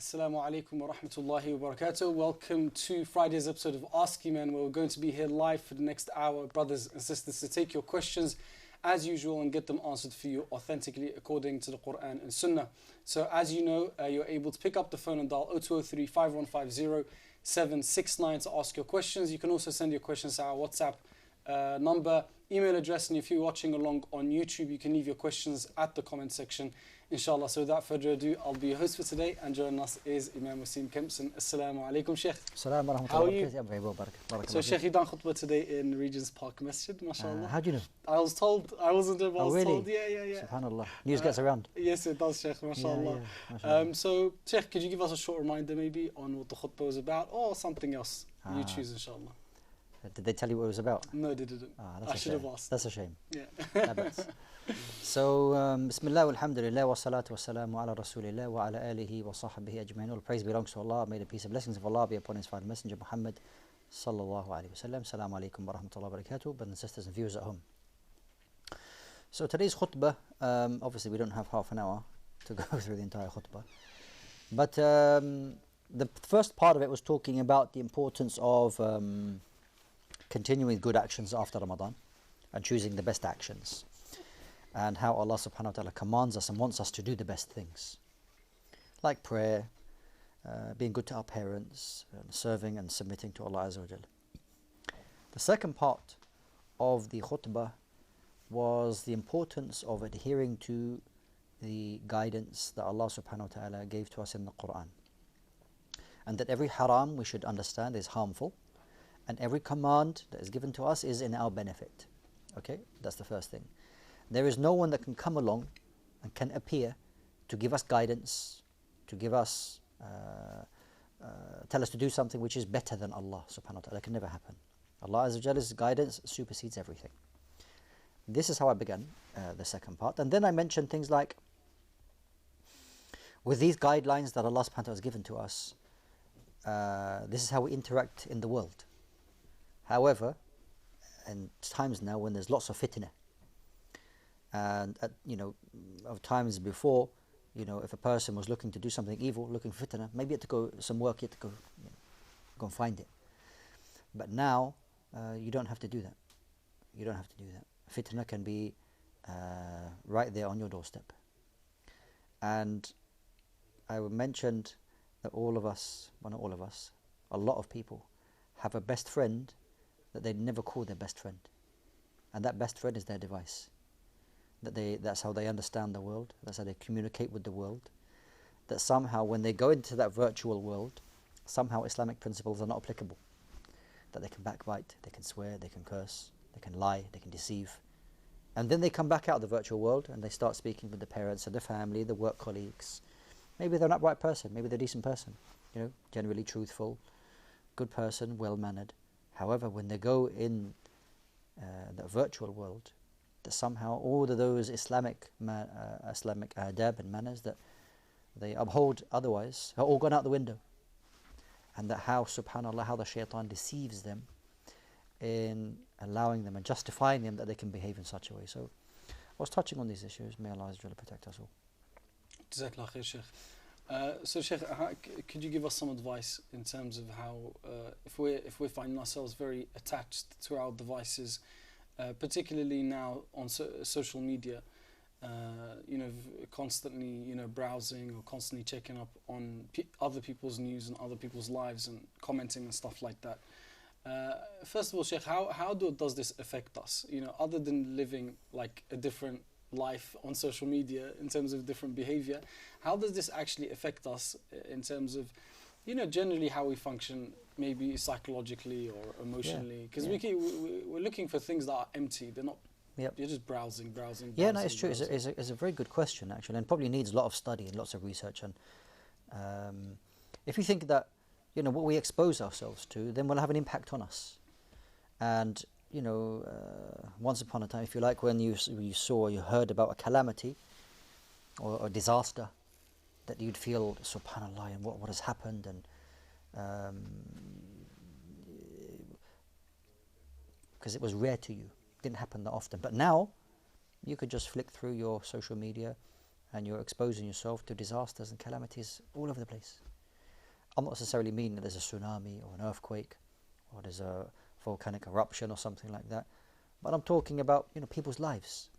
Assalamu alaikum wa rahmatullahi wa barakatuh. Welcome to Friday's episode of Ask Eman, where we're going to be here live for the next hour, brothers and sisters, to take your questions as usual and get them answered for you authentically according to the Quran and Sunnah. So as you know, you're able to pick up the phone and dial 0203 5150 769 to ask your questions. You can also send your questions to our WhatsApp number, email address, and if you're watching along on YouTube, you can leave your questions at the comment section, inshallah. So without further ado, I'll be your host for today, and joining us is Imam Wasim Kempson. Assalamu alaikum, Shaykh. Assalamu alaikum. How are you? So Shaykh, you done khutbah today in Regent's Park Masjid, mashallah. How do you know? I was told, I wasn't there, but I was really? told. Yeah. Subhanallah. News gets around. Yes, it does, Shaykh, mashallah. So Shaykh, could you give us a short reminder maybe on what the khutbah was about, or something else you choose, inshallah? Did they tell you what it was about? No, they didn't. I should have asked. That's a shame. Yeah. So, Bismillah, alhamdulillah, wa salatu wa salamu ala rasulillah wa ala alihi wa sahbihi ajma'in. All praise belongs to Allah. May the peace and blessings of Allah be upon His final messenger Muhammad sallallahu alayhi wa sallam. Assalamu alaikum wa rahmatullahi wa barakatuh. Brothers and sisters and viewers at home. So today's khutbah, obviously we don't have half an hour to go through the entire khutbah. But the first part of it was talking about the importance of continuing good actions after Ramadan and choosing the best actions, and how Allah subhanahu wa ta'ala commands us and wants us to do the best things, like prayer, being good to our parents, serving and submitting to Allah Azza wa Jal. The second part of the khutbah was the importance of adhering to the guidance that Allah subhanahu wa ta'ala gave to us in the Quran, and that every haram we should understand is harmful, and every command that is given to us is in our benefit. Okay, that's the first thing. There is no one that can come along and can appear to give us guidance, to give us, tell us to do something which is better than Allah subhanahu wa ta'ala. That can never happen. Allah Azza wa Jalla's guidance supersedes everything. This is how I began the second part. And then I mentioned things like, with these guidelines that Allah subhanahu wa ta'ala has given to us, this is how we interact in the world. However, in times now when there's lots of fitna, and of times before, if a person was looking to do something evil, looking for fitna, maybe you had to go some work, you had to go and find it. But now you don't have to do that. You don't have to do that. Fitna can be right there on your doorstep. And I mentioned that all of us, well, not all of us, a lot of people have a best friend that they never call their best friend, and that best friend is their device. That's how they understand the world, that's how they communicate with the world, that somehow when they go into that virtual world, somehow Islamic principles are not applicable, that they can backbite, they can swear, they can curse, they can lie, they can deceive, and then they come back out of the virtual world and they start speaking with the parents and the family, the work colleagues. Maybe they're an upright person, maybe they're a decent person, generally truthful, good person, well-mannered. However, when they go in the virtual world, that somehow all of those Islamic adab and manners that they uphold otherwise are all gone out the window. And that how, subhanAllah, how the shaitan deceives them in allowing them and justifying them that they can behave in such a way. So I was touching on these issues. May Allah Azza wa Jalla protect us all. Jazakallah khair, Shaykh. So Shaykh, could you give us some advice in terms of how, if we're finding ourselves very attached to our devices, particularly now on social media, constantly browsing or constantly checking up on other people's news and other people's lives and commenting and stuff like that. First of all, Shaykh, how does this affect us? Other than living like a different life on social media in terms of different behavior, how does this actually affect us in terms of generally how we function, maybe psychologically or emotionally? Because we're looking for things that are empty. They're not. Yep. You're just browsing. Yeah, no, it's true. It's a very good question actually, and probably needs a lot of study and lots of research. And if you think that what we expose ourselves to, then will have an impact on us. And once upon a time, if you like, when you saw, you heard about a calamity or a disaster, that you'd feel, subhanallah, and what has happened, and because it was rare to you, it didn't happen that often. But now, you could just flick through your social media, and you're exposing yourself to disasters and calamities all over the place. I'm not necessarily meaning that there's a tsunami or an earthquake or there's a volcanic eruption or something like that, but I'm talking about people's lives,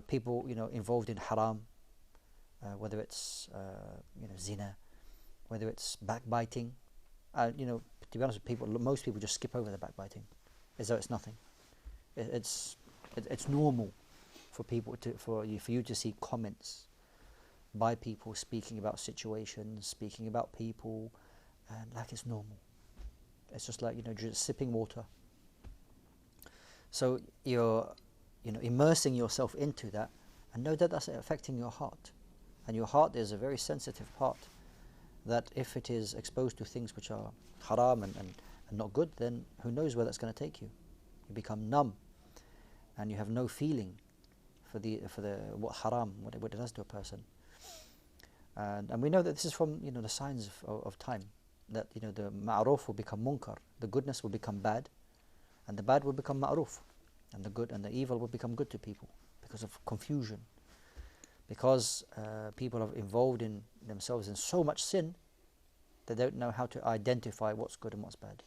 people involved in haram, whether it's zina, whether it's backbiting. To be honest with people, most people just skip over the backbiting, as though it's nothing. It's normal for people for you to see comments by people speaking about situations, speaking about people, and like it's normal. It's just like just sipping water. So you're immersing yourself into that, and know that that's affecting your heart. And your heart is a very sensitive part, that if it is exposed to things which are haram and not good, then who knows where that's going to take you. You become numb, and you have no feeling for the what haram, what it does to a person. And we know that this is from the signs of time, that the ma'ruf will become munkar, the goodness will become bad, and the bad will become ma'ruf, and the good and the evil will become good to people because of confusion, because people are involved in themselves in so much sin, they don't know how to identify what's good and what's bad.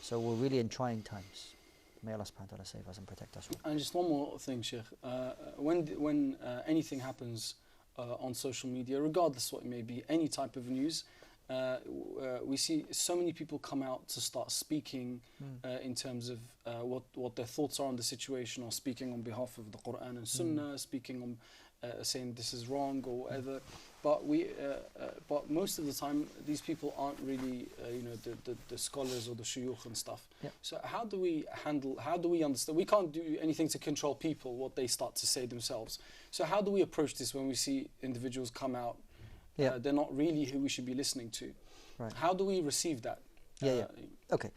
So we're really in trying times. May Allah subhanahu wa ta'ala save us and protect us all. And just one more thing, Shaykh. When anything happens on social media, regardless what it may be, any type of news, we see so many people come out to start speaking in terms of what their thoughts are on the situation, or speaking on behalf of the Quran and Sunnah, speaking on saying this is wrong or whatever. But most of the time, these people aren't really the scholars or the shuyukh and stuff. Yep. So how do we understand? We can't do anything to control people, what they start to say themselves. So how do we approach this when we see individuals come out? They're not really who we should be listening to. Right. How do we receive that? Okay.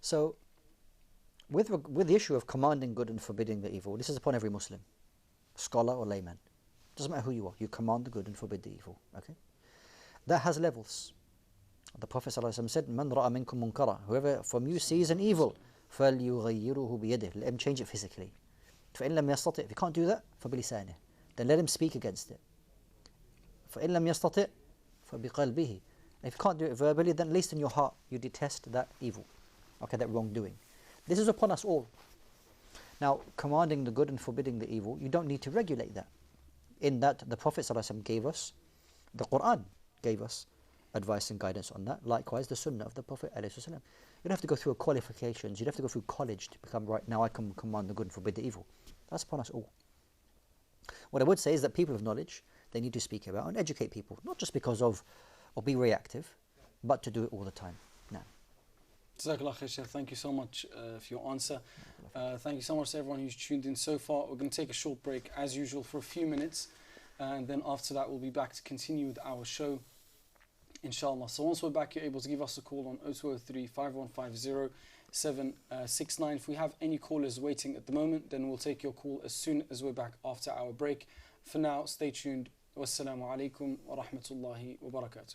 So with the issue of commanding good and forbidding the evil, this is upon every Muslim, scholar or layman. Doesn't matter who you are, you command the good and forbid the evil. Okay, that has levels. The Prophet ﷺ said, "Man ra'a minkum munkara." Whoever from you sees an evil, فَلْيُغَيِّرُهُ بِيَدِهِ. Let him change it physically. فَإِنْ لَمْ يَسْتَطِعْ. If you can't do that, فَبِلِسَانِهِ. Then let him speak against it. فَإِنْ لَمْ يَسْتَطِعْ فَبِقَلْبِهِ. If you can't do it verbally, then at least in your heart you detest that evil, okay, that wrongdoing. This is upon us all. Now, commanding the good and forbidding the evil, you don't need to regulate that. In that, the Prophet ﷺ gave us, the Quran gave us advice and guidance on that. Likewise, the Sunnah of the Prophet ﷺ. You don't have to go through qualifications. You don't have to go through college to become right. Now I can command the good and forbid the evil. That's upon us all. What I would say is that people of knowledge, they need to speak about and educate people, not just because of or be reactive, but to do it all the time. Now, Jazakallah khair, Shaykh. Thank you so much for your answer. Thank you so much to everyone who's tuned in so far. We're going to take a short break as usual for a few minutes, and then after that we'll be back to continue with our show, inshallah. So once we're back, you're able to give us a call on 0203 5150 769. If we have any callers waiting at the moment, then we'll take your call as soon as we're back after our break. For now, stay tuned. Wassalamu alaikum wa rahmatullahi wa barakatuh.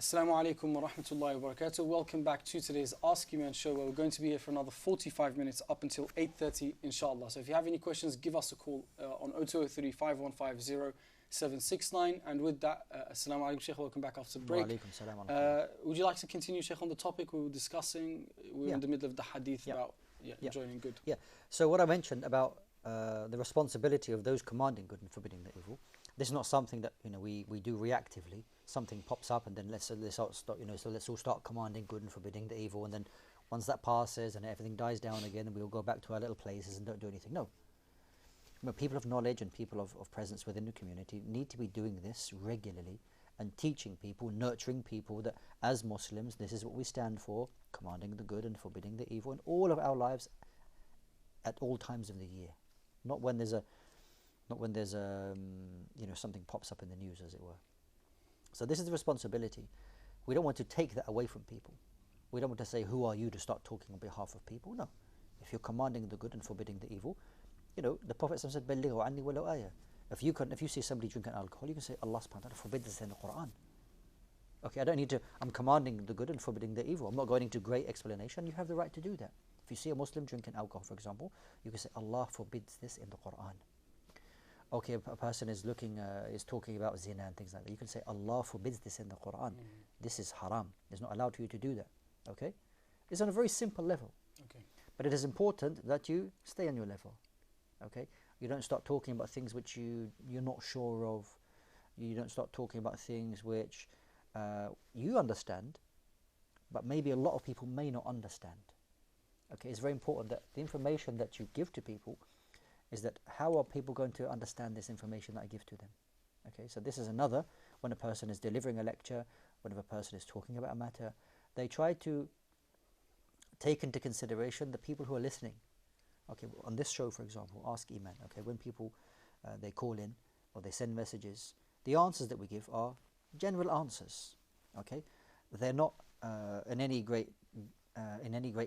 Assalamu alaikum wa rahmatullahi wa barakatuh. Welcome back to today's Ask Eman show, where we're going to be here for another 45 minutes up until 8:30 inshallah. So if you have any questions, give us a call on 0203 515 0769. And with that, Assalamu alaikum Shaykh, welcome back after the break. Wa alaikum salam wa rahmatullah. Would you like to continue, Shaykh, on the topic we were discussing? We were in the middle of the hadith about enjoying good. Yeah. So what I mentioned about the responsibility of those commanding good and forbidding the evil, this is not something that we do reactively. Something pops up and then let's all start, so let's all start commanding good and forbidding the evil, and then once that passes and everything dies down again, and we'll go back to our little places and don't do anything. No. But people of knowledge and people of presence within the community need to be doing this regularly and teaching people, nurturing people that as Muslims, this is what we stand for, commanding the good and forbidding the evil in all of our lives at all times of the year. Not when there's something pops up in the news, as it were. So this is the responsibility. We don't want to take that away from people. We don't want to say, who are you to start talking on behalf of people? No. If you're commanding the good and forbidding the evil, the Prophet said, "Ballighu anni walau ayah." If you see somebody drinking alcohol, you can say, Allah subhanahu wa ta'ala forbids this in the Quran. Okay, I'm commanding the good and forbidding the evil. I'm not going into great explanation. You have the right to do that. If you see a Muslim drinking alcohol, for example, you can say, Allah forbids this in the Quran. Okay, a person is talking about zina and things like that. You can say, Allah forbids this in the Quran. This is haram. It's not allowed for you to do that. Okay? It's on a very simple level. Okay. But it is important that you stay on your level. Okay? You don't start talking about things which you're not sure of. You don't start talking about things which you understand, but maybe a lot of people may not understand. Okay? It's very important that the information that you give to people is that how are people going to understand this information that I give to them? Okay, so this is another, when a person is delivering a lecture, when a person is talking about a matter, they try to take into consideration the people who are listening. Okay, on this show, for example, Ask Eman, okay, when people, they call in or they send messages, the answers that we give are general answers. Okay, they're not in any great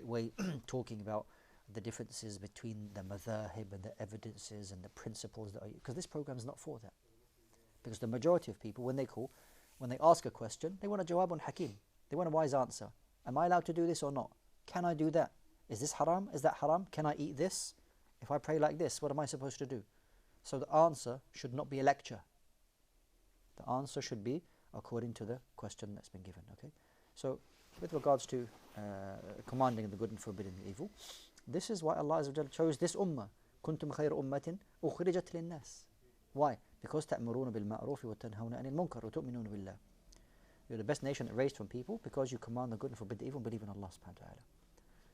way talking about the differences between the madhahib and the evidences and the principles that are, because this program is not for that. Because the majority of people, when they call, when they ask a question, they want a jawab on hakim. They want a wise answer. Am I allowed to do this or not? Can I do that? Is this haram? Is that haram? Can I eat this? If I pray like this, what am I supposed to do? So the answer should not be a lecture. The answer should be according to the question that's been given. Okay. So with regards to commanding the good and forbidding the evil, this is why Allah Azza wa Jalla chose this ummah. كنتم خير أمة أخرجت للناس. Why? Because تأمرون بالمعروف وتنهون عن المنكر وتؤمنون بالله. You're the best nation raised from people because you command the good and forbid the evil and believe in Allah subhanahu wa ta'ala.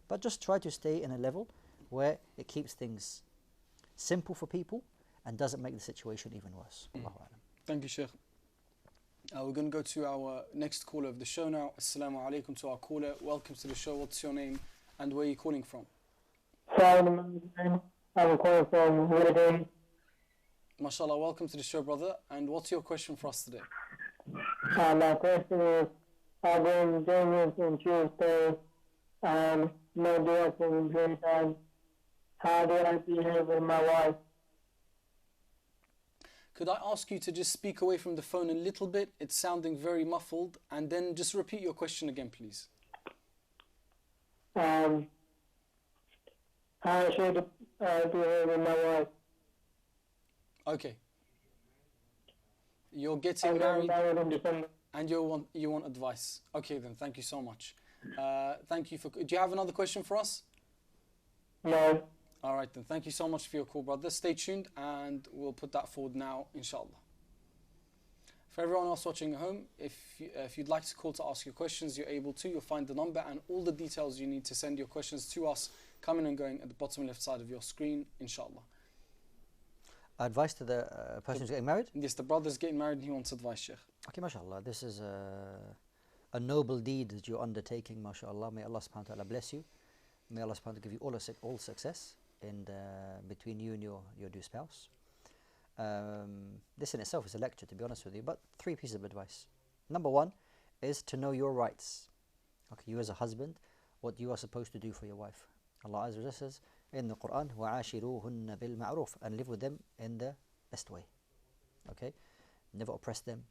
But just try to stay in a level where it keeps things simple for people and doesn't make the situation even worse. Allahu a'lam. Thank you, Shaykh. We're going to go to our next caller of the show now. Assalamu alaikum to our caller. Welcome to the show. What's your name and where are you calling from? I'm calling from Adhering. MashaAllah, welcome to the show, brother. And what's your question for us today? My question is, I've been doing this on Tuesday, no dua from this time. How do I behave with my wife? Could I ask you to just speak away from the phone a little bit? It's sounding very muffled. And then just repeat your question again, please. How should I behave with my wife? Okay. You're getting married in December. and you want advice. Okay then, thank you so much. Thank you for. Do you have another question for us? No. All right then, thank you so much for your call, brother. Stay tuned and we'll put that forward now, inshallah. For everyone else watching at home, if you'd like to call to ask your questions, you're able to. You'll find the number and all the details you need to send your questions to us coming and going at the bottom left side of your screen, inshallah. Advice to the person who's getting married? Yes, the brother's getting married and he wants advice, Shaykh. Okay, mashallah, this is a noble deed that you're undertaking, mashallah. May Allah subhanahu wa ta'ala bless you. May Allah subhanahu wa ta'ala give you all success in between you and your dear spouse. This in itself is a lecture, to be honest with you, but 3 pieces of advice. Number 1 is to know your rights. Okay, you as a husband, what you are supposed to do for your wife. Allah Azza wa Jalla says in the Quran, وَعَاشِرُوهُنَّ بِالْمَعْرُوفِ, and live with them in the best way. Okay, never oppress them,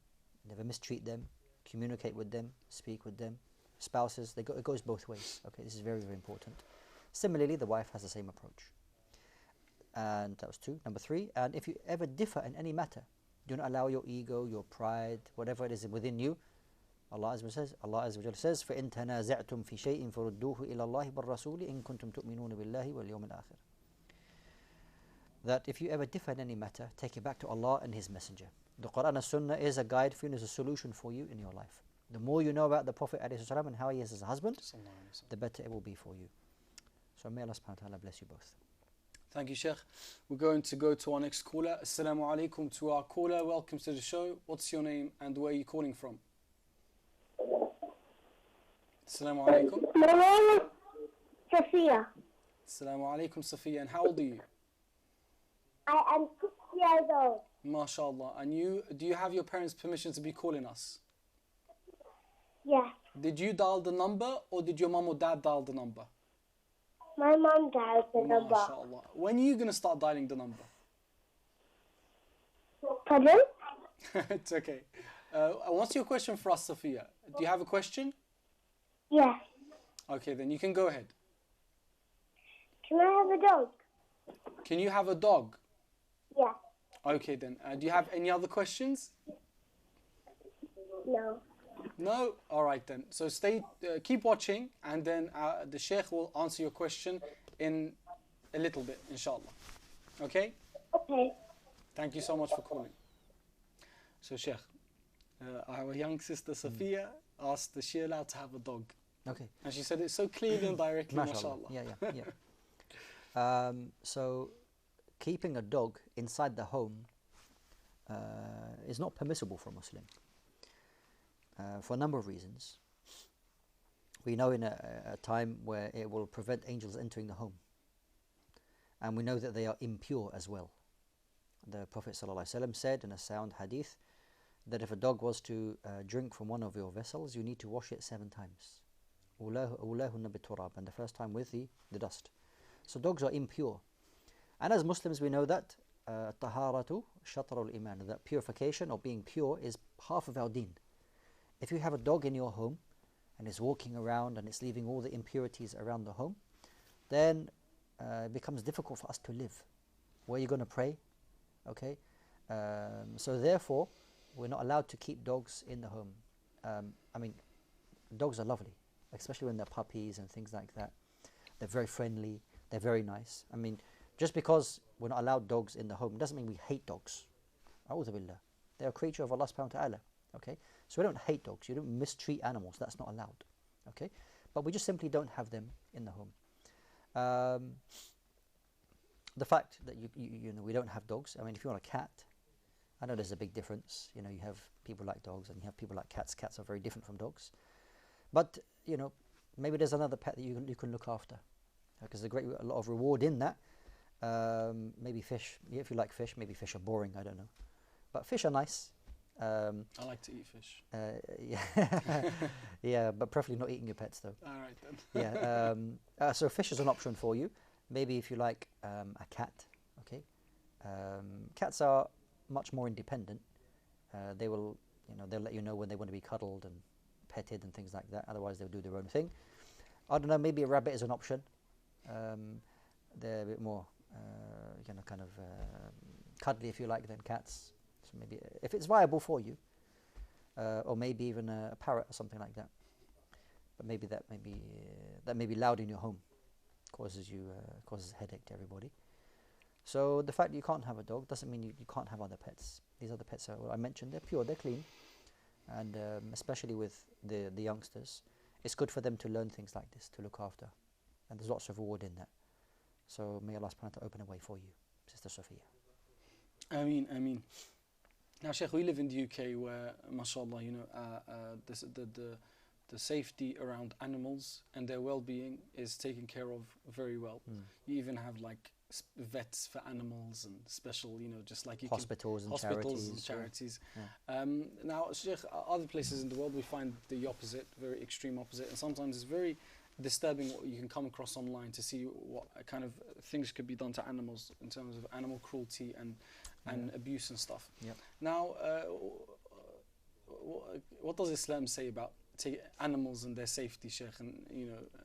never mistreat them, communicate with them, speak with them. Spouses, it goes both ways. Okay, this is very, very important. Similarly, the wife has the same approach. And that was 2. Number 3, and if you ever differ in any matter, do not allow your ego, your pride, whatever it is within you. Allah Azza wa Jalla says, فَإِن تَنَازَعْتُمْ فِي شَيْءٍ فَرُدُّوهُ إِلَى اللَّهِ وَالرَّسُولِ إِن كُنتُمْ تُؤْمِنُونَ بِاللَّهِ وَالْيَوْمِ الْآخِرِ. That if you ever differ in any matter, take it back to Allah and His Messenger. The Quran and Sunnah is a guide for you and is a solution for you in your life. The more you know about the Prophet ﷺ and how he is as a husband, the better it will be for you. So may Allah subhanahu wa ta'ala bless you both. Thank you, Shaykh. We're going to go to our next caller. Assalamu alaikum to our caller. Welcome to the show. What's your name and where are you calling from? Assalamu alaikum. My name is Sophia. Assalamu alaikum, Sophia. And how old are you? I am 6 years old. MashaAllah. And do you have your parents' permission to be calling us? Yes. Did you dial the number or did your mum or dad dial the number? My mom dialed the number. MashaAllah. When are you going to start dialing the number? Pardon? It's okay. What's your question for us, Sophia? Do you have a question? Yes. Okay, then you can go ahead. Can I have a dog? Can you have a dog? Yes. Okay, then. Do you have any other questions? No. No? All right, then. So keep watching, and then the Shaykh will answer your question in a little bit, inshallah. Okay? Okay. Thank you so much for calling. So, Shaykh, our young sister Sophia asked, is she allowed to have a dog? Okay. And she said it so clearly and directly, MashaAllah. mashallah. Yeah. So, keeping a dog inside the home is not permissible for a Muslim for a number of reasons. We know in a time where it will prevent angels entering the home, and we know that they are impure as well. The Prophet ﷺ said in a sound hadith that if a dog was to drink from one of your vessels, you need to wash it 7 times. أُولَاهُنَّ بِالتُّرَابِ, and the first time with the dust. So dogs are impure. And as Muslims we know that طَهَارَةُ شَطْرُ الْإِيمَانِ, that purification or being pure is half of our deen. If you have a dog in your home and it's walking around and it's leaving all the impurities around the home, then it becomes difficult for us to live. Where are you going to pray? Okay, so therefore we're not allowed to keep dogs in the home. I mean, dogs are lovely, especially when they're puppies and things like that. They're very friendly, they're very nice. I mean, just because we're not allowed dogs in the home doesn't mean we hate dogs. A'udhu billah. They're a creature of Allah subhanahu wa ta'ala. Okay, so we don't hate dogs, you don't mistreat animals, that's not allowed. Okay, but we just simply don't have them in the home. The fact that you know we don't have dogs, I mean, if you want a cat, I know there's a big difference. You know, you have people like dogs and you have people like cats. Cats are very different from dogs. But, you know, maybe there's another pet that you can look after, because there's a lot of reward in that. Maybe fish. If you like fish, maybe fish are boring, I don't know. But fish are nice. I like to eat fish. Yeah, yeah, but preferably not eating your pets though. All right then. Yeah. So fish is an option for you. Maybe if you like a cat. Okay. Cats are much more independent. They will, they'll let you know when they want to be cuddled and petted and things like that. Otherwise, they'll do their own thing. I don't know. Maybe a rabbit is an option. They're a bit more, kind of cuddly, if you like, than cats. So maybe if it's viable for you, or maybe even a parrot or something like that. But maybe that may be loud in your home, causes a headache to everybody. So the fact that you can't have a dog doesn't mean you can't have other pets. These other pets I mentioned, they're pure, they're clean, and especially with the youngsters, it's good for them to learn things like this, to look after, and there's lots of reward in that. So may Allah subhanahu wa ta'ala open a way for you, Sister Sophia. Ameen. Now, Shaykh, we live in the UK where, mashallah, the safety around animals and their well-being is taken care of very well. You even have like vets for animals and special, just like hospitals and charities. Yeah. Now, Shaykh, other places in the world we find the opposite, very extreme opposite, and sometimes it's very disturbing what you can come across online to see what kind of things could be done to animals in terms of animal cruelty and abuse and stuff. Yep. Now, what does Islam say about animals and their safety, Shaykh, and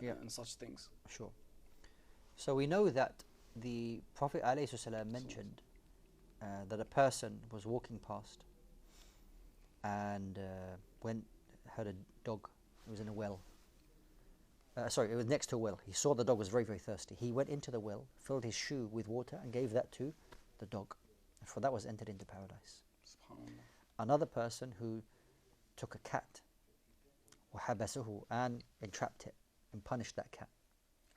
Yeah. and such things? Sure. So we know that the Prophet ﷺ mentioned that a person was walking past and heard a dog. It was in a well. Sorry, it was next to a well. He saw the dog was very, very thirsty. He went into the well, filled his shoe with water, and gave that to the dog. And for that was entered into paradise. Subhanallah. Another person who took a cat, وَحَبَسَهُ, and entrapped it and punished that cat,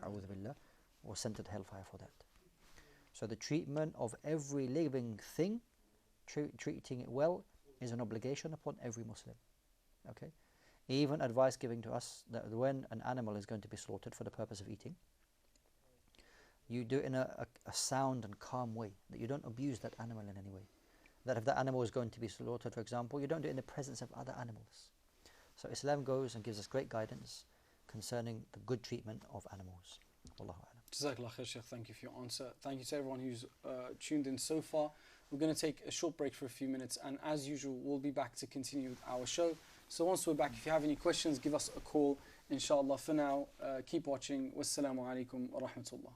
أعوذ بالله, was sent to the hellfire for that. So the treatment of every living thing, treating it well, is an obligation upon every Muslim. Okay? Even advice giving to us that when an animal is going to be slaughtered for the purpose of eating, you do it in a sound and calm way, that you don't abuse that animal in any way. That if that animal is going to be slaughtered, for example, you don't do it in the presence of other animals. So Islam goes and gives us great guidance concerning the good treatment of animals. Wallahu a'lam. Jazakallah khair, Shaykh. Thank you for your answer. Thank you to everyone who's tuned in so far. We're going to take a short break for a few minutes, and as usual, we'll be back to continue with our show. So once we're back, if you have any questions, give us a call, inshallah. For now, keep watching. Wassalamu alaikum wa rahmatullah.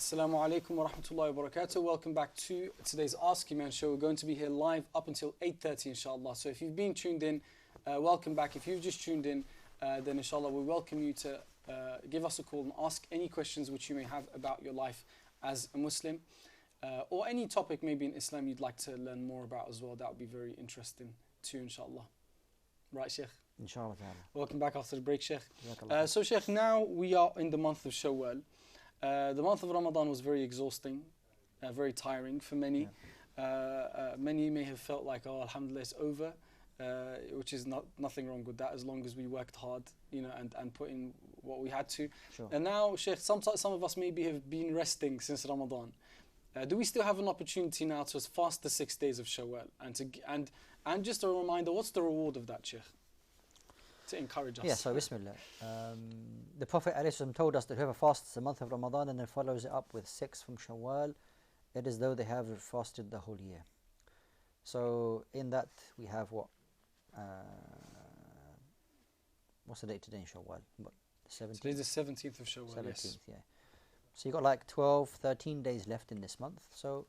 Assalamu alaikum wa rahmatullahi wa barakatuh. Welcome back to today's Ask Eman show. We're going to be here live up until 8:30 inshallah. So if you've been tuned in, welcome back. If you've just tuned in, then inshallah we welcome you to give us a call and ask any questions which you may have about your life as a Muslim, or any topic maybe in Islam you'd like to learn more about as well. That would be very interesting too, inshallah. Right, Shaykh? Inshallah ta'ala. Welcome back after the break, Shaykh. Jazakallah. So Shaykh, now we are in the month of Shawwal. The month of Ramadan was very exhausting, very tiring for many. Many may have felt like, oh, alhamdulillah, it's over, which is nothing wrong with that, as long as we worked hard, and put in what we had to. Sure. And now, Shaykh, some of us maybe have been resting since Ramadan. Do we still have an opportunity now to fast the 6 days of Shawwal? And just a reminder, what's the reward of that, Shaykh? To encourage us. Yeah, so Bismillah. The Prophet ﷺ told us that whoever fasts the month of Ramadan and then follows it up with 6 from Shawwal, it is though they have fasted the whole year. So in that we have what? What's the date today in Shawwal? What, the 17th? Today's the 17th of Shawwal, 17th, yes. yeah. So you've got like 12, 13 days left in this month. So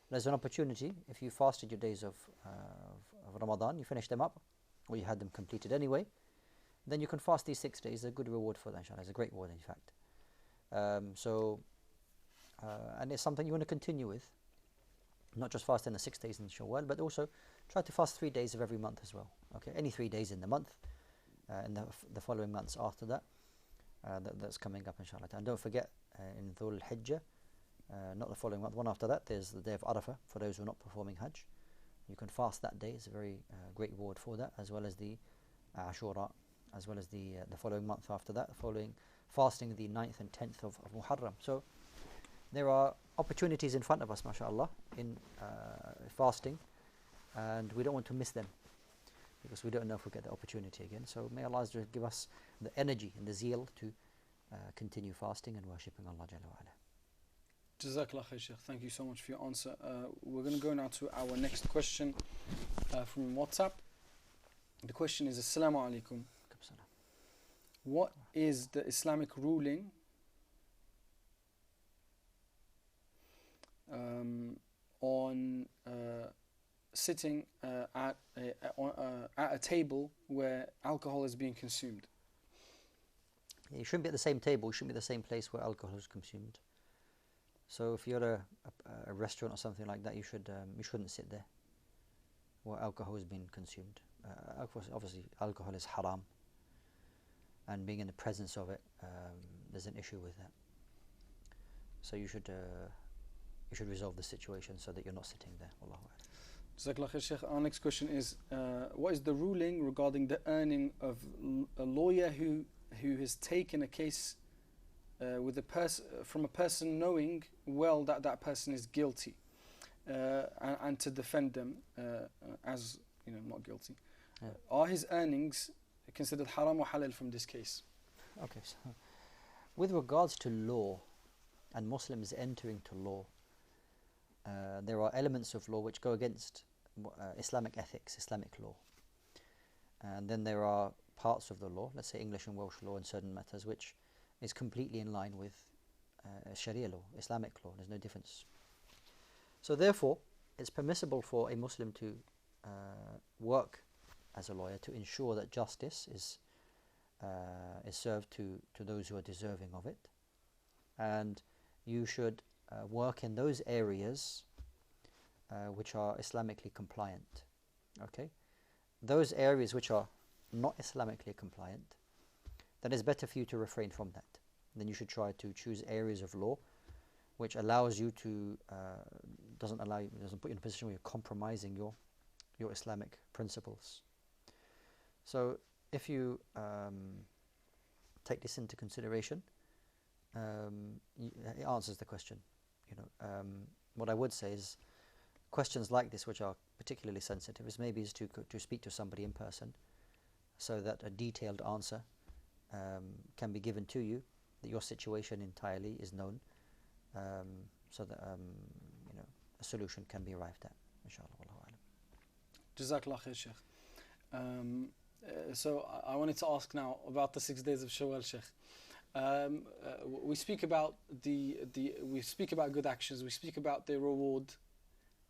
there's an opportunity. If you fasted your days of Ramadan, you finish them up, or you had them completed anyway, then you can fast these 6 days. A good reward for that, inshallah. It's a great reward, in fact. And it's something you want to continue with. Not just fasting the 6 days in Shawwal, but also try to fast 3 days of every month as well. Okay, any 3 days in the month, and the following months after that, that's coming up, inshallah. And don't forget, in Dhul Hijjah, not the following month, one after that, there's the day of Arafah for those who are not performing Hajj. You can fast that day. It's a very great reward for that, as well as the Ashura, as well as the following month after that, fasting the 9th and 10th of Muharram. So there are opportunities in front of us, mashallah, in fasting, and we don't want to miss them, because we don't know if we'll get the opportunity again. So may Allah give us the energy and the zeal to continue fasting and worshipping Allah Jalla wa Ala. Jazakallah khair, Shaykh. Thank you so much for your answer. We're going to go now to our next question from WhatsApp. The question is, Assalamu alaikum. Kempson. What is the Islamic ruling on sitting at a table where alcohol is being consumed? You shouldn't be at the same table. You shouldn't be at the same place where alcohol is consumed. So if you're at a restaurant or something like that, you shouldn't sit there where alcohol is being consumed. Obviously, alcohol is haram, and being in the presence of it, there's an issue with that. So you should resolve the situation so that you're not sitting there. Wallahu a'lam. Jazakallah khair, Shaykh. Our next question is, what is the ruling regarding the earning of a lawyer who has taken a case from a person knowing well that person is guilty, and to defend them as not guilty? Yeah. Are his earnings considered haram or halal from this case? Okay, so with regards to law and Muslims entering to law, there are elements of law which go against Islamic ethics, Islamic law. And then there are parts of the law, let's say English and Welsh law in certain matters, which is completely in line with Sharia law, Islamic law. There's no difference. So therefore, it's permissible for a Muslim to work as a lawyer to ensure that justice is served to those who are deserving of it. And you should work in those areas which are Islamically compliant. Okay? Those areas which are not Islamically compliant, then it's better for you to refrain from that. Then you should try to choose areas of law which allows you to doesn't put you in a position where you're compromising your Islamic principles. So if you take this into consideration, it answers the question. What I would say is, questions like this, which are particularly sensitive, is to speak to somebody in person, so that a detailed answer can be given to you, that your situation entirely is known, so that a solution can be arrived at, inshallah. Jazakallah khair, Shaykh. So I wanted to ask now about the 6 days of Shawwal, Shaykh. we speak about we speak about good actions, we speak about their reward,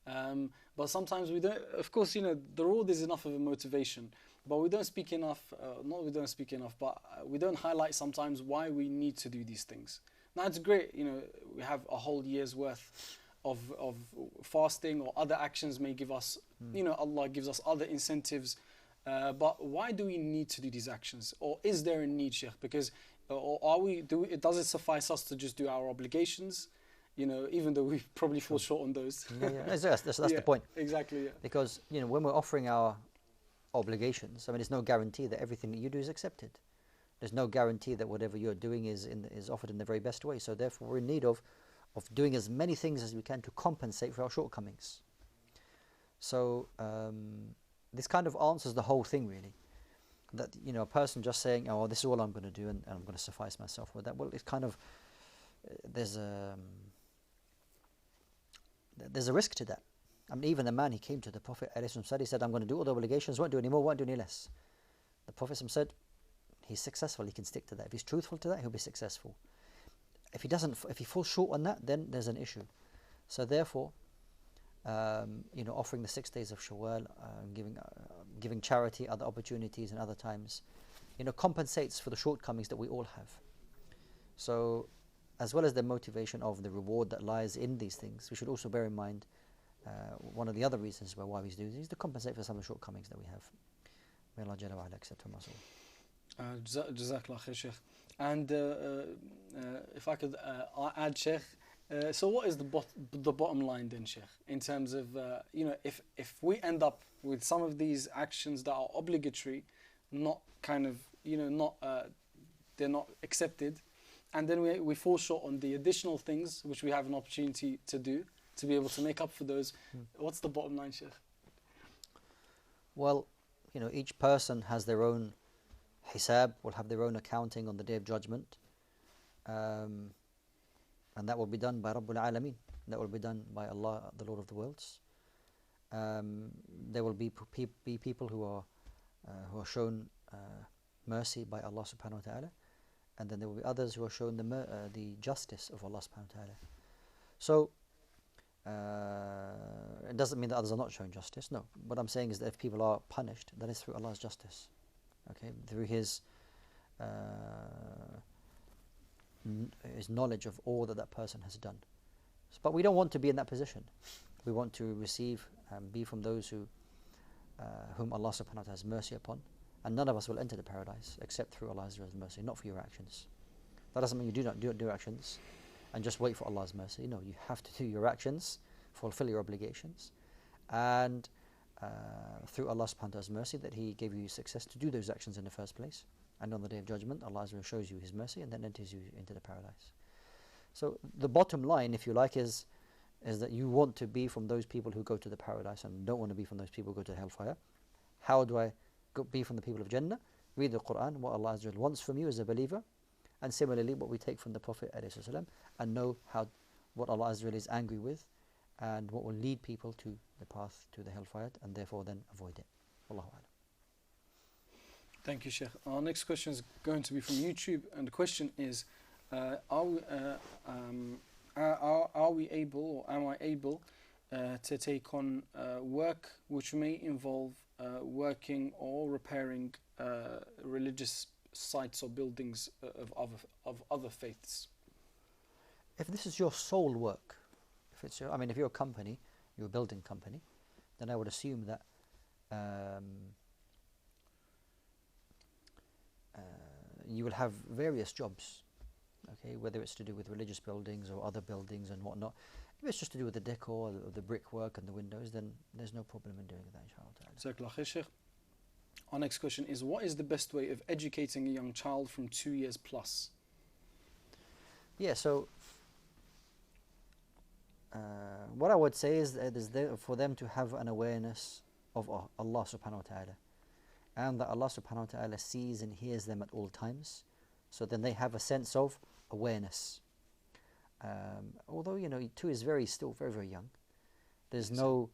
but sometimes we don't. Of course, you know, the reward is enough of a motivation, but we don't speak enough. Not we don't speak enough, but we don't highlight sometimes why we need to do these things. Now it's great, you know, we have a whole year's worth of fasting or other actions may give us, you know, Allah gives us other incentives. But why do we need to do these actions, or is there a need, Shaykh? Because or are we does it suffice us to just do our obligations, you know, even though we probably fall short on those? That's the point. Exactly. Yeah. Because, you know, when we're offering our obligations, I mean, there's no guarantee that everything that you do is accepted. There's no guarantee that whatever you're doing is offered in the very best way. So therefore, we're in need of doing as many things as we can to compensate for our shortcomings. So this kind of answers the whole thing, really. That, you know, a person just saying, "Oh, this is all I'm going to do, and I'm going to suffice myself with that." Well, it's kind of there's a risk to that. I mean, even the man, he came to the Prophet ﷺ, he said, "I'm going to do all the obligations, won't do any more, won't do any less." The Prophet ﷺ said, he's successful, he can stick to that. If he's truthful to that, he'll be successful. If he falls short on that, then there's an issue. So therefore, you know, offering the 6 days of Shawwal, giving charity, other opportunities and other times, you know, compensates for the shortcomings that we all have. So, as well as the motivation of the reward that lies in these things, we should also bear in mind one of the other reasons why we do this is to compensate for some of the shortcomings that we have. May Allah Jalla wa Ala accept from us all. Jazakallah khair, Shaykh. And if I could add, Shaykh, so what is the bottom line then, Shaykh, in terms of, you know, if we end up with some of these actions that are obligatory, not kind of, you know, not they're not accepted, and then we fall short on the additional things which we have an opportunity to do, to be able to make up for those, what's the bottom line, Shaykh? Well, you know, each person has their own hisab, will have their own accounting on the Day of Judgment, and that will be done by Rabbul Alameen. That will be done by Allah, the Lord of the worlds. There will be people who are shown mercy by Allah Subhanahu wa Taala, and then there will be others who are shown the justice of Allah Subhanahu wa Taala. So it doesn't mean that others are not shown justice. No, what I'm saying is that if people are punished, that is through Allah's justice. Okay, through His knowledge of all that person has done. But we don't want to be in that position. We want to receive and be from those whom Allah Subhanahu wa Taala has mercy upon, and none of us will enter the paradise except through Allah's mercy, not for your actions. That doesn't mean you do not do actions and just wait for Allah's mercy. No, you have to do your actions, fulfill your obligations, and through Allah Subhanahu wa Ta'ala's mercy that He gave you success to do those actions in the first place. And on the Day of Judgment, Allah shows you His mercy and then enters you into the paradise. So the bottom line, if you like, is that you want to be from those people who go to the paradise and don't want to be from those people who go to hellfire. How do I be from the people of Jannah? Read the Quran, what Allah Azza wa Jalla wants from you as a believer, and similarly what we take from the Prophet ﷺ, and know what Allah Azza wa Jalla is angry with, and what will lead people to the path to the hellfire, and therefore then avoid it. Wallahu a'lam. Thank you, Shaykh. Our next question is going to be from YouTube, and the question is, are we able, or am I able, to take on work which may involve working or repairing religious sites or buildings of other faiths? If this is your sole work, if you're a company, you're a building company, then I would assume that you will have various jobs, okay, whether it's to do with religious buildings or other buildings and whatnot. If it's just to do with the decor or the brickwork and the windows, then there's no problem in doing that, inshallah. Our next question is, what is the best way of educating a young child from 2 years plus? Yeah, so what I would say is that it is there for them to have an awareness of Allah Subhanahu wa Ta'ala, and that Allah Subhanahu wa Ta'ala sees and hears them at all times. So then they have a sense of awareness. Although, 2 is still very, very young. There's no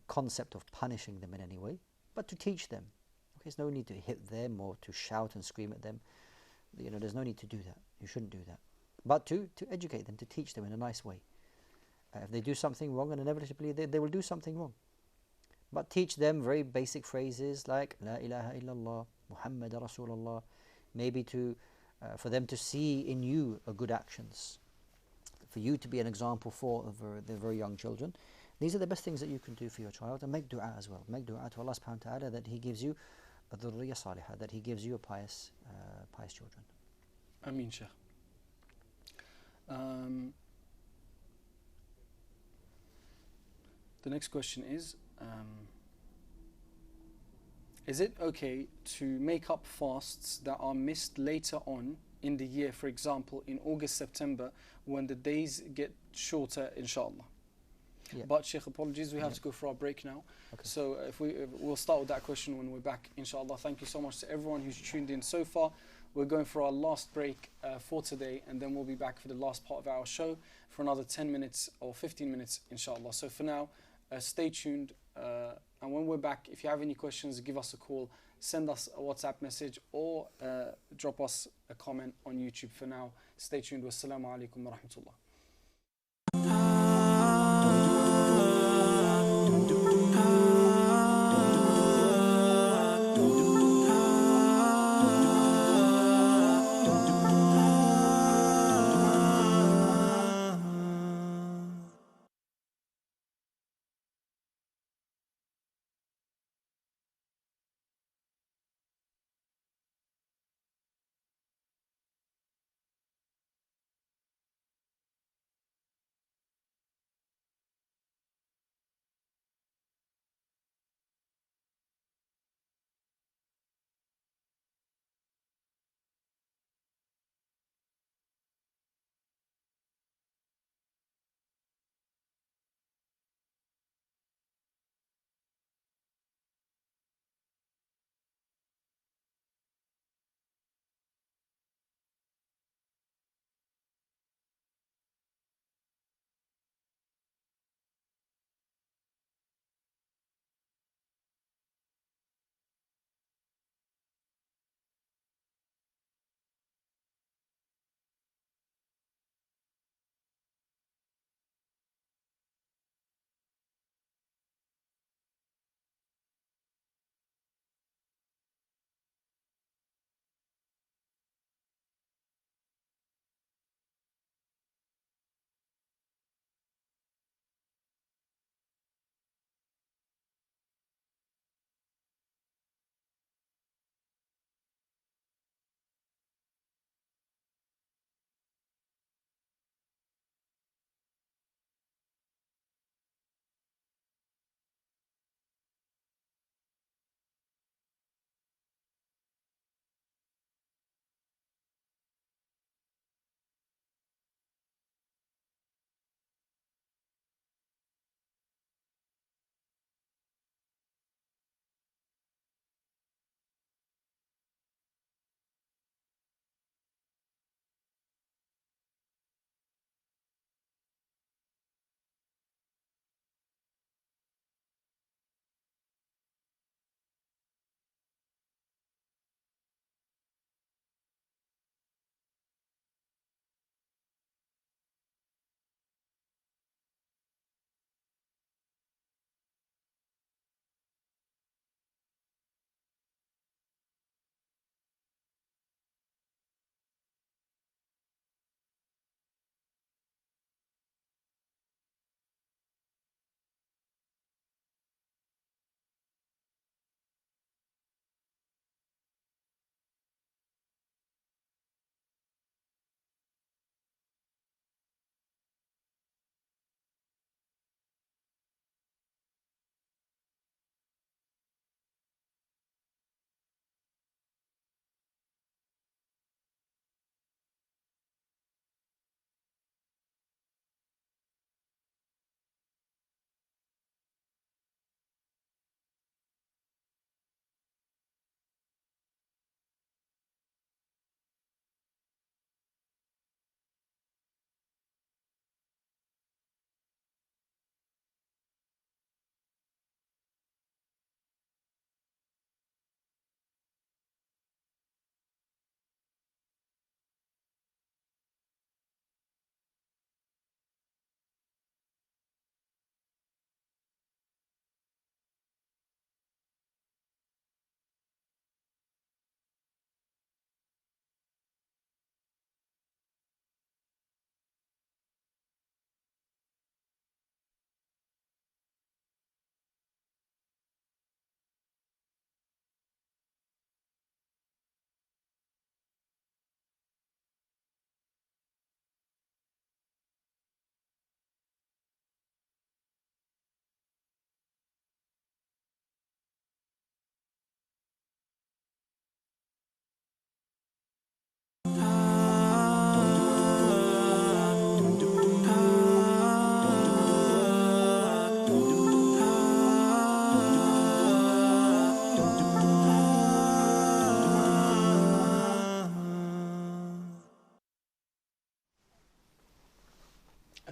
concept of punishing them in any way, but to teach them. Okay, there's no need to hit them or to shout and scream at them. there's no need to do that. You shouldn't do that. But to educate them, to teach them in a nice way. If they do something wrong, and inevitably they will do something wrong. But teach them very basic phrases like La ilaha illallah, Muhammad Rasulullah, maybe for them to see in you good actions, for you to be an example for the very young children. These are the best things that you can do for your child, and make dua as well. Make dua to Allah subhanahu wa ta'ala that He gives you a dhurriya salihah, that He gives you a pious children. Ameen, Shaykh. The next question is it okay to make up fasts that are missed later on in the year, for example, in August, September, when the days get shorter, inshallah? Yeah. But Shaykh, apologies, we have to go for our break now. Okay. So we'll start with that question when we're back, inshallah. Thank you so much to everyone who's tuned in so far. We're going for our last break for today, and then we'll be back for the last part of our show for another 10 minutes or 15 minutes, inshallah. So for now, stay tuned. And when we're back, if you have any questions, give us a call, send us a WhatsApp message, or drop us a comment on YouTube. For now, stay tuned. Wassalamu alaikum wa rahmatullah.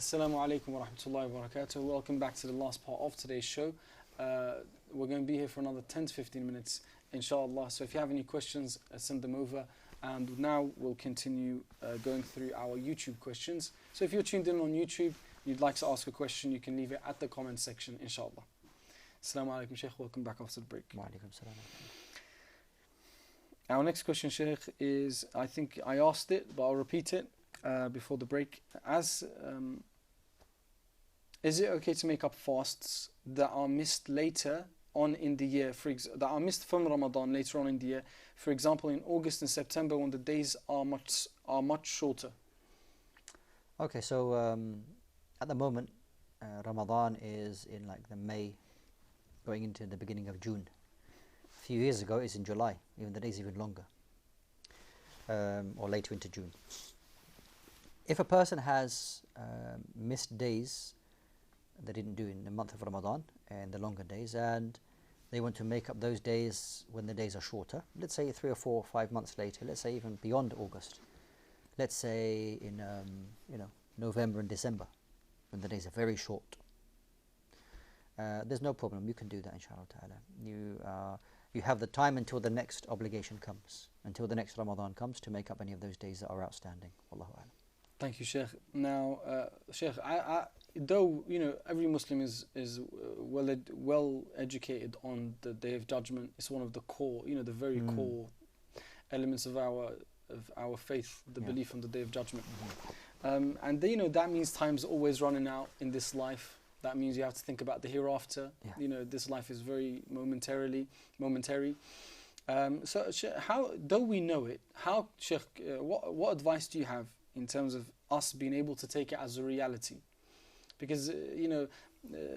Assalamu alaikum wa rahmatullahi wa barakatuh. Welcome back to the last part of today's show. We're going to be here for another 10 to 15 minutes, inshallah. So if you have any questions, send them over. And now we'll continue going through our YouTube questions. So if you're tuned in on YouTube, you'd like to ask a question, you can leave it at the comment section, inshallah. Assalamu alaikum, Shaykh. Welcome back after the break. Wa alaikum salam. Our next question, Shaykh, is, I think I asked it, but I'll repeat it before the break. Is it okay to make up fasts that are missed later on in the year, that are missed from Ramadan later on in the year, for example in August and September when the days are much shorter? Okay, so at the moment, Ramadan is in like the May, going into the beginning of June. A few years ago, it's in July, even the days even longer, or later into June. If a person has missed days they didn't do in the month of Ramadan and the longer days, and they want to make up those days when the days are shorter, let's say 3 or 4 or 5 months later, let's say even beyond August, let's say in November and December, when the days are very short, there's no problem. You can do that, inshallah ta'ala. You have the time until the next obligation comes, until the next Ramadan comes, to make up any of those days that are outstanding. Wallahu a'lam. Thank you, Shaykh. Now, Shaykh, though every Muslim is well educated on the Day of Judgment, it's one of the core, the very core elements of our faith, the belief on the Day of Judgment. And that means time's always running out in this life. That means you have to think about the hereafter. Yeah. This life is very momentary. So, how, though we know it, how, Shaykh, what advice do you have in terms of us being able to take it as a reality? Because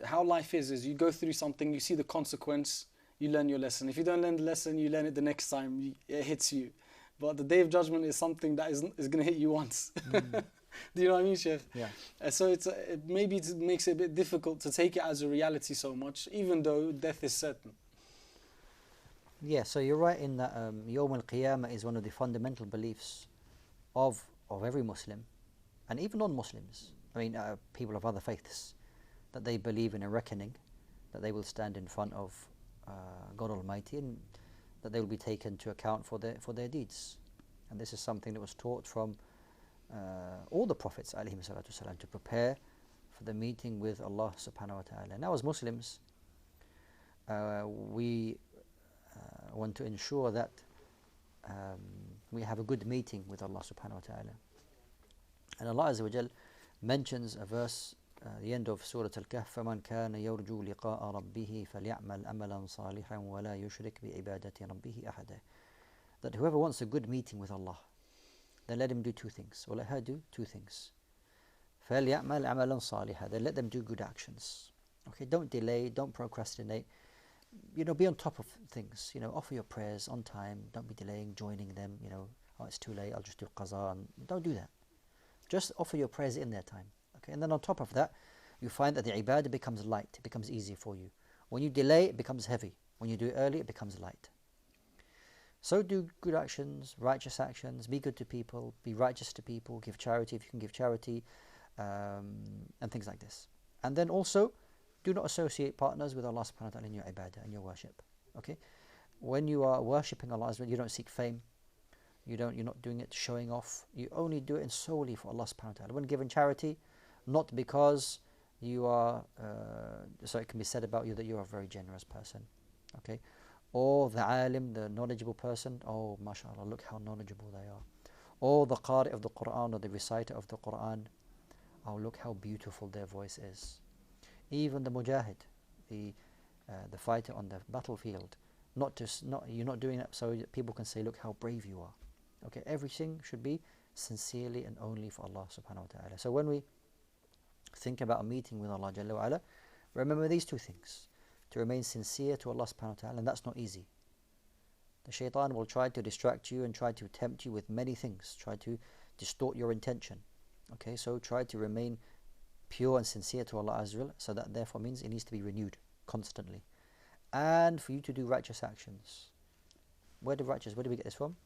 how life is you go through something, you see the consequence, you learn your lesson. If you don't learn the lesson, you learn it the next time it hits you. But the Day of Judgment is something that is going to hit you once. Do you know what I mean, Shaykh? Yeah. So maybe it makes it a bit difficult to take it as a reality so much, even though death is certain. Yeah, so you're right in that Yawm al-Qiyamah is one of the fundamental beliefs of every Muslim, and even non-Muslims. I mean, people of other faiths, that they believe in a reckoning, that they will stand in front of God Almighty, and that they will be taken to account for their deeds. And this is something that was taught from all the prophets ﷺ, to prepare for the meeting with Allah subhanahu wa ta'ala. Now as Muslims, we want to ensure that we have a good meeting with Allah subhanahu wa ta'ala. And Allah Azza wa Jal mentions a verse the end of Surah Al-Kahf, فَمَنْ كَانَ يَرْجُو لِقَاءَ رَبِّهِ فَلْيَعْمَلْ أَمَلًا صَالِحًا وَلَا يُشْرِكْ بِعِبَادَةِ رَبِّهِ أَحَدًا. That whoever wants a good meeting with Allah, then let him do 2 things, or let her do 2 things. فَلْيَعْمَلْ أَمَلًا صَالِحًا. Then let them do good actions. Okay, don't delay, don't procrastinate. Be on top of things. Offer your prayers on time. Don't be delaying joining them. Oh, it's too late, I'll just do qaza. And don't do that. Just offer your prayers in their time. Okay, and then on top of that, you find that the ibadah becomes light. It becomes easy for you. When you delay, it becomes heavy. When you do it early, it becomes light. So do good actions, righteous actions. Be good to people. Be righteous to people. Give charity if you can give charity, and things like this. And then also, do not associate partners with Allah subhanahu wa ta'ala in your ibadah, in your worship. Okay? When you are worshipping Allah, you don't seek fame. You're not doing it showing off. You only do it solely for Allah subhanahu wa ta'ala. When giving charity, not because you are, so it can be said about you that you are a very generous person. Okay? Or the alim, the knowledgeable person, oh mashallah, look how knowledgeable they are. Or the qari of the Quran, or the reciter of the Quran, oh look how beautiful their voice is. Even the mujahid, the fighter on the battlefield, you're not doing that so that people can say, look how brave you are. Okay, everything should be sincerely and only for Allah subhanahu wa ta'ala. So when we think about a meeting with Allah Jalla wa Ala, remember these 2 things. To remain sincere to Allah subhanahu wa ta'ala, and that's not easy. The shaitan will try to distract you and try to tempt you with many things, try to distort your intention. Okay, so try to remain pure and sincere to Allah Azza wa Jalla, so that therefore means it needs to be renewed constantly. And for you to do righteous actions. Where do we get this from?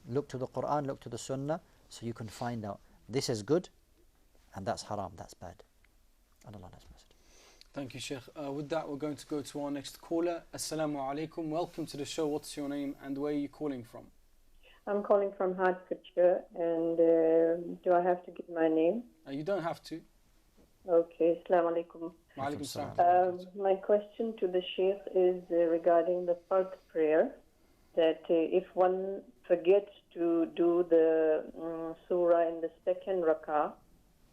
Look to the Quran, look to the Sunnah, so you can find out this is good And that's haram, that's bad. And Allah knows best. Thank you, Shaykh. With that, we're going to go to our next caller. Assalamu alaikum. Welcome to the show. What's your name and where are you calling from? I'm calling from Hertfordshire, and do I have to give my name? You don't have to. Okay, Assalamu alaikum. Wa alaikum salam. My question to the Shaykh is regarding the Fard prayer, that if one forgets to do the surah in the second rak'ah,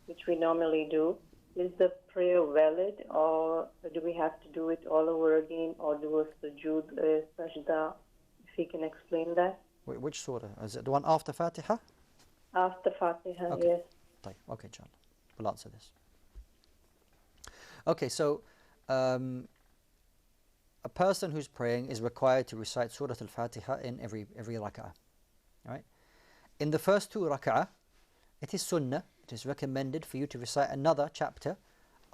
which we normally do, is the prayer valid, or do we have to do it all over again, or do a sujood, sajda? If he can explain that. Which surah? Is it the one after Fatiha? After Fatiha, Okay. yes. Okay, inshallah. We'll answer this. Okay, so a person who's praying is required to recite Surah Al-Fatiha in every rak'ah. Right? In the first 2 rak'ah, it is sunnah, it is recommended for you to recite another chapter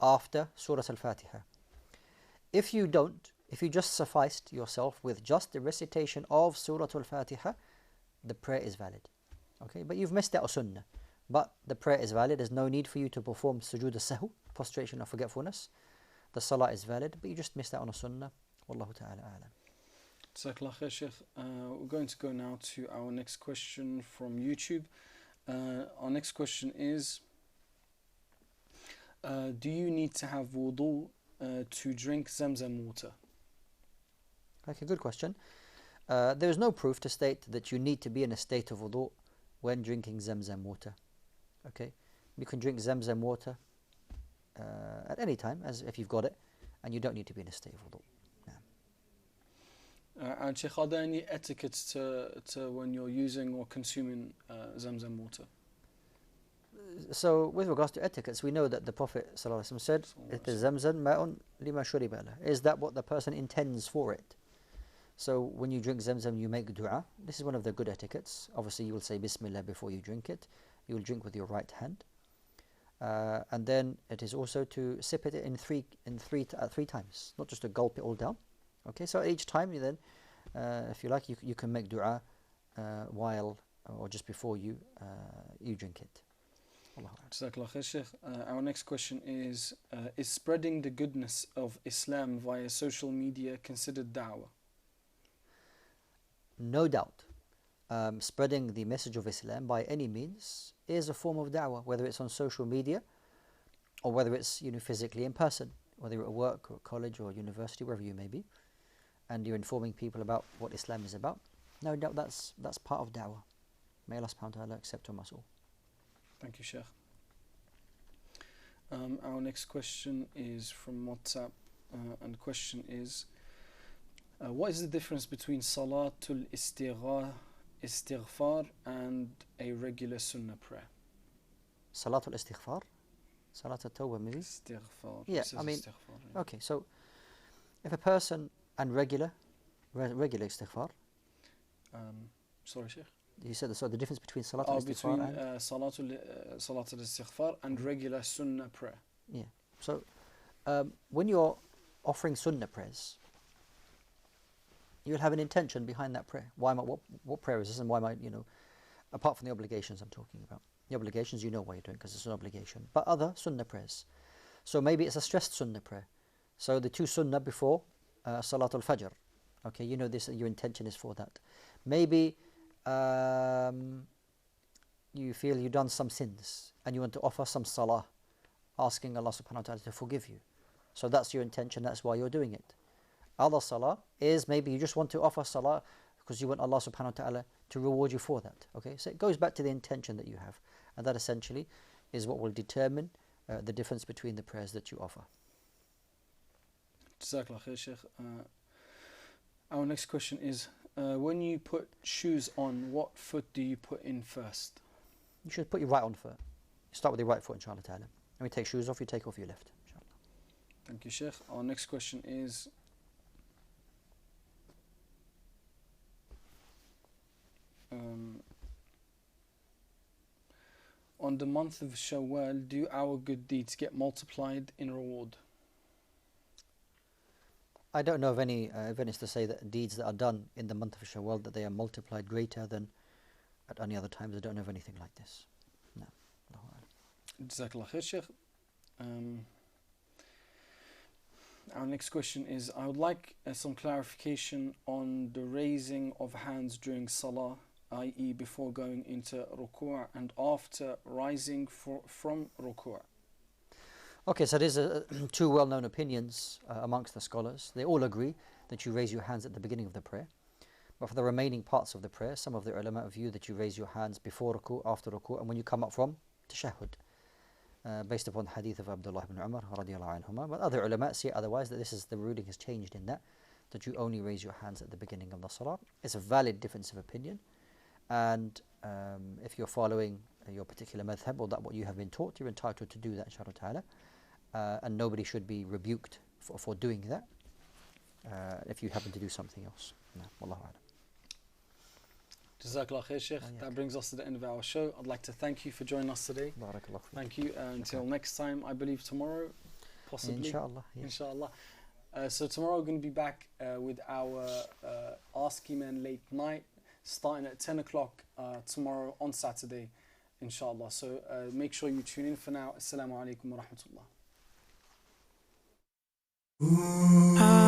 after Surah Al-Fatiha. If you don't, if you just sufficed yourself with just the recitation of Surah Al-Fatiha, the prayer is valid. Okay, but you've missed out a sunnah. But the prayer is valid. There's no need for you to perform sujood al-sahw, prostration of forgetfulness. The salah is valid, but you just missed out on a sunnah. Wallahu ta'ala a'lam. Jazakallah khair, Shaykh. We're going to go now to our next question from YouTube. Our next question is, do you need to have wudu to drink Zamzam water? Okay, good question. There is no proof to state that you need to be in a state of wudu when drinking Zamzam water. Okay, you can drink Zamzam water at any time, as if you've got it, and you don't need to be in a state of wudu. And Shaykh, are there any etiquettes to when you're using or consuming Zamzam water? So, with regards to etiquettes, we know that the Prophet ﷺ said, "It is Zamzam ma'un lima shuriba lah." Is that what the person intends for it? So, when you drink Zamzam, you make dua. This is one of the good etiquettes. Obviously, you will say Bismillah before you drink it. You will drink with your right hand, and then it is also to sip it in three times, not just to gulp it all down. Okay, so each time you then, if you like, you can make dua while or just before you drink it. Jazakallah khair, Shaykh. Our next question is spreading the goodness of Islam via social media considered Dawa? No doubt, spreading the message of Islam by any means is a form of da'wah, whether it's on social media or whether it's physically in person, whether you're at work or college or university, wherever you may be, and you're informing people about what Islam is about. No doubt that's part of da'wah. May Allah subhanahu wa ta'ala accept from us all. Thank you, Shaykh. Our next question is from WhatsApp, and the question is, what is the difference between Salatul Istighfar and a regular Sunnah prayer? Salatul Istighfar? Salatul Tawbah maybe? Istighfar. Yeah, I mean, okay, so if a person, and regular Istighfar? Sorry, Shaykh? You said the difference between Salatul Istighfar and? Salatul Istighfar and regular Sunnah prayer. Yeah, so when you're offering Sunnah prayers, you'll have an intention behind that prayer. Why am I, what prayer is this, and why am I, apart from the obligations I'm talking about. The obligations, you know why you're doing, because it's an obligation. But other Sunnah prayers. So maybe it's a stressed Sunnah prayer. So the 2 Sunnah before Salatul Fajr. Okay, you know this, your intention is for that. Maybe you feel you've done some sins and you want to offer some salah, asking Allah subhanahu wa ta'ala to forgive you. So that's your intention, that's why you're doing it. Other salah is maybe you just want to offer salah because you want Allah subhanahu wa ta'ala to reward you for that. Okay, so it goes back to the intention that you have, and that essentially is what will determine the difference between the prayers that you offer. Jazakallah khair, Shaykh. Our next question is, when you put shoes on, what foot do you put in first? You should put your right on foot. Start with your right foot, inshallah ta'ala. When you take shoes off, you take off your left, inshallah. Thank you, Shaykh. Our next question is, on the month of Shawwal, do our good deeds get multiplied in reward? I don't know of any evidence to say that deeds that are done in the month of Shawwal, that they are multiplied greater than at any other times. I don't know of anything like this. No. Jazakallah khair, Shaykh. Our next question is, I would like some clarification on the raising of hands during salah, i.e. before going into ruku' and after rising from ruku'. Okay, so there's two well-known opinions amongst the scholars. They all agree that you raise your hands at the beginning of the prayer. But for the remaining parts of the prayer, some of the ulama view that you raise your hands before ruku', after ruku', and when you come up from tashahhud. Based upon the hadith of Abdullah ibn Umar radiallahu anhuma. But other ulama say otherwise, that the ruling has changed in that you only raise your hands at the beginning of the salah. It's a valid difference of opinion, and if you're following your particular madhab or that what you have been taught, you're entitled to do that, inshallah ta'ala, and nobody should be rebuked for doing that if you happen to do something else. No, wallahu a'lam. Jazakallah khair, Shaykh. That brings us to the end of our show. I'd like to thank you for joining us today. Barakallah. Thank you. Until next time, I believe tomorrow, possibly. Inshallah. Yeah. Inshallah. So tomorrow we're going to be back with our Ask Eman late night, starting at 10 o'clock tomorrow on Saturday, inshallah. So make sure you tune in for now. Assalamu alaikum wa rahmatullah.